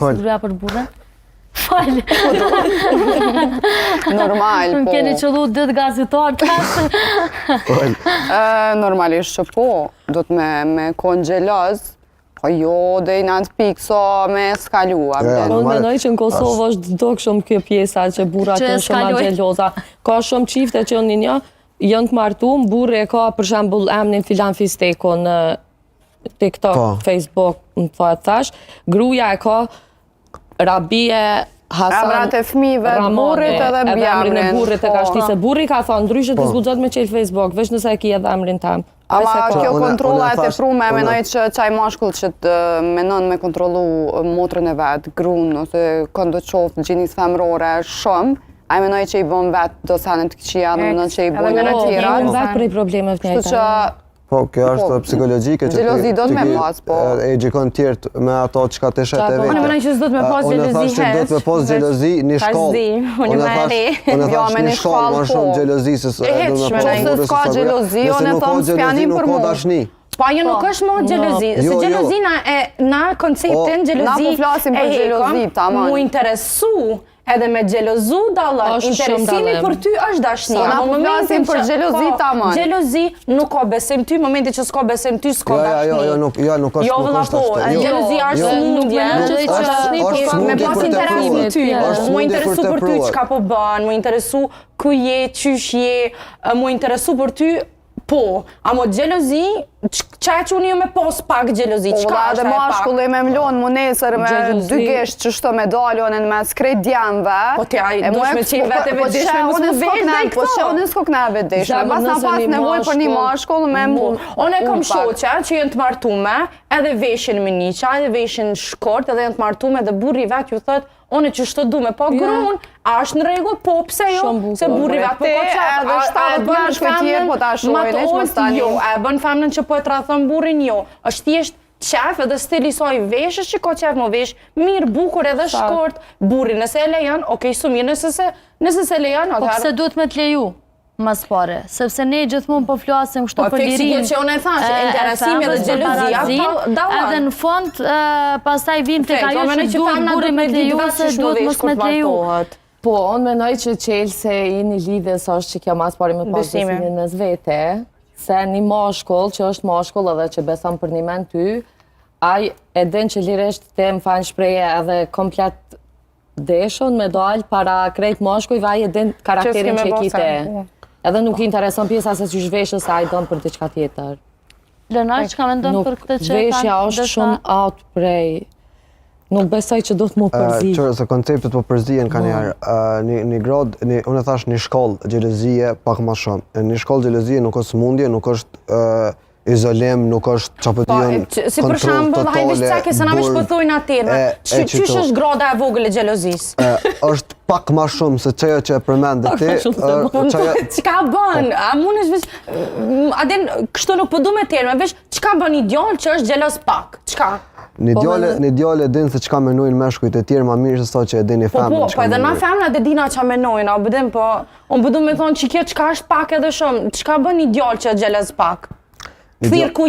Siguria për burën? Falë. Normal, po. Keni qëllu dëtë gazetar të Normalisht që po, do të me konë gjeloz, po jo dhe i në të pikë so me skalua. Unë menoj që në Kosovë është dukshëm kjo pjesa që burrat janë shumë gjeloza. Ka shumë çifte që janë të martuar, burri e ka për shembull emrin filan Fisteko në TikTok, Facebook, më thash, gruaja e ka Rabie Hasan emrat e fëmijëve të burrit edhe emrin e burrit e ka shtisë. Burri ka thonë ndryshe të zguxohet me çel Facebook, veç nëse e ke edhe emrin tëm. Ama kjo kontrolla e teprume, menoj që qaj mashkull që të menon me kontrollu motrën e vetë, gruan ose këndo qoftë gjinis femrore shumë, a i menoj që i bën vetë do sanet të këqia, në që i bën në tjera. Edhe vetë prej problemeve të njëjta. Po, kjo është psikologjike që gjelozi do të me pas, po. E gjikon tjertë me ato që ka të shetë e vetë. Unë menoj që s'do të me pas gjelozi Unë thash që do të me pas gjelozi një shkollë. Unë thash një shkollë ma shumë gjelozi se do me pas nëse s'ka gjelozi, unë e thomë s'pjanim për mu. Po ajo nuk është më gjelozi, se gjelozina na konceptin gjelozi mu interesu edhe me gjelozu dallar, interesimi për ty është dashnia. Na po flasim për gjelozi tamam. Gjelozi nuk ka besim ty, momenti që s'ka besim ty, s'ka dashni. Jo, nuk është. Jo, vëlla po, gjelozia është smundje. Me pas interes për ty. Mu interesu për ty çka po bën, mu interesu ku je, qysh je, mu interesu për ty. Po, amo gjelozi, qaj që unë jo me pos pak gjelozi, qka është e pak? Dhe mashkulli me mlonë mu nesër me dy gisht që shto medaljonin me skrejt djemve. Po tja, dush me qenë veteve dishme, mu s'mu vesh dhe i këto. Po që unë s'ko kneve dishme, pas na pas nevoj për një mashkull me mu. Unë e kam shoqe që jënë të martume, edhe veshin miniqa, edhe veshin shkort, edhe jënë të martume dhe burri vet ju thët, unë që shtë du me po grun, a është në regull, po pse jo, se burri vet po koqat, edhe bën femnën jo, e bën femnën që po e trathon burrin jo, është thjesht qef edhe stili soj veshës që ka qef më vesh, mirë, bukur edhe shkort, burri nëse e lejan, okej, su mirë, nëse se lejan, po pse duhet me të leju? Mas pare, sepse ne gjithmonë po flasim kështu për lirin. Po që unë e thash, interesimi dhe gjelozia, dalan. Edhe në fond, pastaj vim të ka jo që duhet burri me të leju, se duhet mos me të leju. Po, unë menoj që qelë se i një lidhjes është që kjo mas pari me pas besimin në zvete, se një mashkull që është mashkull edhe që beson për një men ty, aj e din që lirisht të më fanë shpreje edhe komplet deshon me dalë para krejt mashkull, aj e din karakterin që e kite. Edhe nuk i intereson pjesa se që zhveshës a i donë për të qka tjetër. Lenar, që ka me ndonë për këtë që nuk, veshja është shumë out prej. Nuk besoj që do të mu përzi. Qërë, se konceptet po përzijen ka njerë. Një grad, unë e thash një shkollë gjelozije pak ma shumë. Një shkollë gjelozije nuk është smundje, nuk është izolim, nuk është qapëdion kontrol totale. Si për shambull, hajde shcake se na me shpëthojnë atirme. Qysh është grada e vogël e gjelozis? është pak ma shumë se qejo që e përmendë ti. Qka bën? A mund është vesh... A din, kështu nuk përdu me terme, vesh, qka bën një djallë që është gjeloz pak? Qka? Një djallë e din se qka menojnë meshkujt e tjerë ma mirë se sa që e din i femnë. Po edhe na femna dhe dina qa menojnë, a bëdim, po... Unë bëdu me thonë që kjo qka është pak edhe shumë, qka bën një djallë që është gjeloz pak? Thirë ku je?